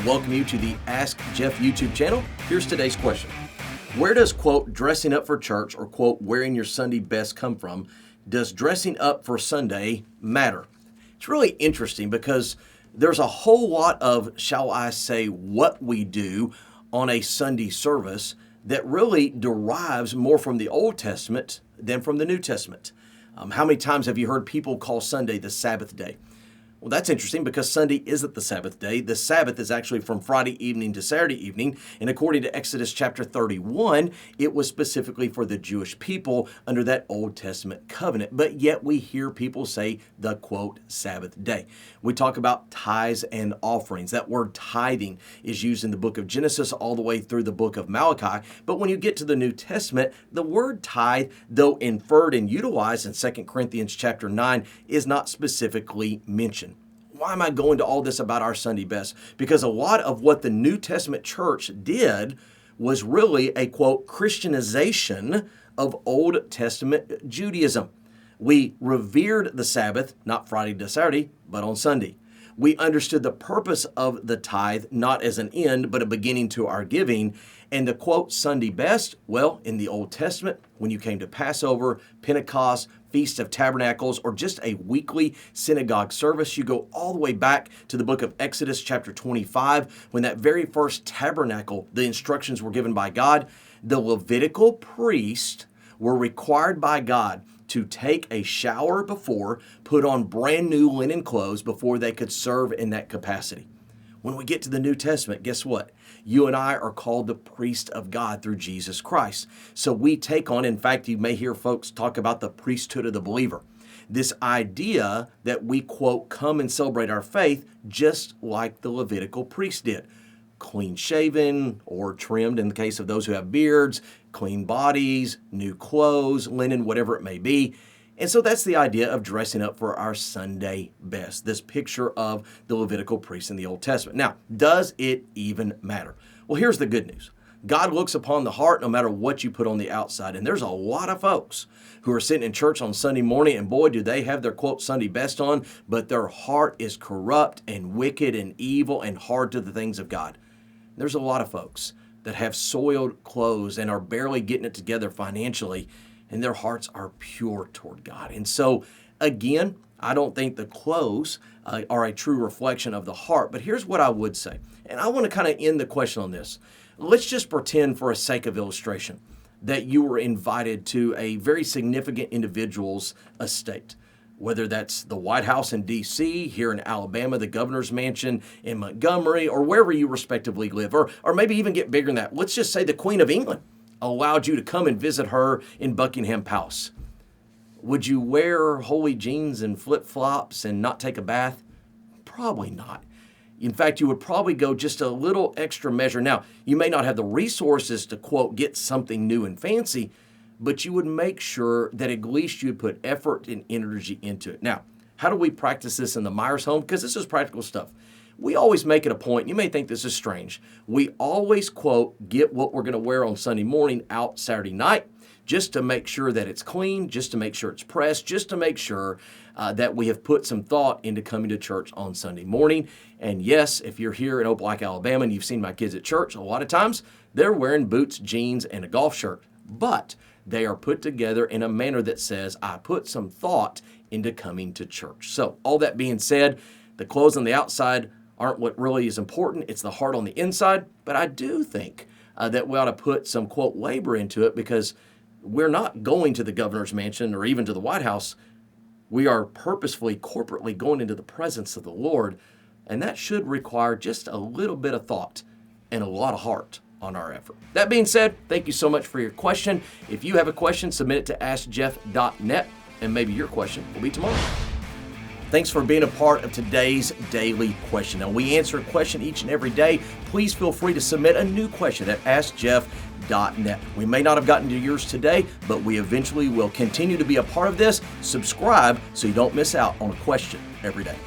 welcome you to the Ask Jeff YouTube channel. Here's today's question. Where does, quote, dressing up for church or, quote, wearing your Sunday best come from? Does dressing up for Sunday matter? It's really interesting because there's a whole lot of, shall I say, what we do on a Sunday service that really derives more from the Old Testament than from the New Testament. How many times have you heard people call Sunday the Sabbath day? Well, that's interesting because Sunday isn't the Sabbath day. The Sabbath is actually from Friday evening to Saturday evening. And according to Exodus chapter 31, it was specifically for the Jewish people under that Old Testament covenant. But yet we hear people say the, quote, Sabbath day. We talk about tithes and offerings. That word tithing is used in the book of Genesis all the way through the book of Malachi. But when you get to the New Testament, the word tithe, though inferred and utilized in 2 Corinthians chapter 9, is not specifically mentioned. Why am I going to all this about our Sunday best? Because a lot of what the New Testament church did was really a, quote, Christianization of Old Testament Judaism. We revered the Sabbath, not Friday to Saturday, but on Sunday. We understood the purpose of the tithe, not as an end, but a beginning to our giving. And the, quote, Sunday best, well, in the Old Testament, when you came to Passover, Pentecost, Feast of Tabernacles, or just a weekly synagogue service, you go all the way back to the book of Exodus chapter 25, when that very first tabernacle, the instructions were given by God. The Levitical priests were required by God to take a shower before, put on brand new linen clothes before they could serve in that capacity. When we get to the New Testament, guess what? You and I are called the priest of God through Jesus Christ. So we take on, in fact, you may hear folks talk about the priesthood of the believer. This idea that we, quote, come and celebrate our faith just like the Levitical priest did. Clean shaven or trimmed in the case of those who have beards, clean bodies, new clothes, linen, whatever it may be. And so that's the idea of dressing up for our Sunday best, this picture of the Levitical priests in the Old Testament. Now, does it even matter? Well, here's the good news. God looks upon the heart no matter what you put on the outside. And there's a lot of folks who are sitting in church on Sunday morning, and boy, do they have their, quote, Sunday best on, but their heart is corrupt and wicked and evil and hard to the things of God. There's a lot of folks that have soiled clothes and are barely getting it together financially, and their hearts are pure toward God. And so, again, I don't think the clothes are a true reflection of the heart. But here's what I would say, and I want to kind of end the question on this. Let's just pretend, for a sake of illustration, that you were invited to a very significant individual's estate. Whether that's the White House in D.C., here in Alabama, the governor's mansion in Montgomery, or wherever you respectively live, or maybe even get bigger than that. Let's just say the Queen of England allowed you to come and visit her in Buckingham Palace. Would you wear holy jeans and flip-flops and not take a bath? Probably not. In fact, you would probably go just a little extra measure. Now, you may not have the resources to, quote, get something new and fancy, but you would make sure that at least you'd put effort and energy into it. Now, how do we practice this in the Myers home? Because this is practical stuff. We always make it a point, you may think this is strange, we always, quote, get what we're going to wear on Sunday morning out Saturday night, just to make sure that it's clean, just to make sure it's pressed, just to make sure that we have put some thought into coming to church on Sunday morning. And yes, if you're here in Opelika, Alabama, and you've seen my kids at church, a lot of times they're wearing boots, jeans, and a golf shirt. But they are put together in a manner that says, I put some thought into coming to church. So all that being said, the clothes on the outside aren't what really is important. It's the heart on the inside. But I do think that we ought to put some, quote, labor into it, because we're not going to the governor's mansion or even to the White House. We are purposefully, corporately going into the presence of the Lord. And that should require just a little bit of thought and a lot of heart on our effort. That being said, thank you so much for your question. If you have a question, submit it to askjeff.net, and maybe your question will be tomorrow. Thanks for being a part of today's daily question. Now, we answer a question each and every day. Please feel free to submit a new question at askjeff.net. We may not have gotten to yours today, but we eventually will continue to be a part of this. Subscribe so you don't miss out on a question every day.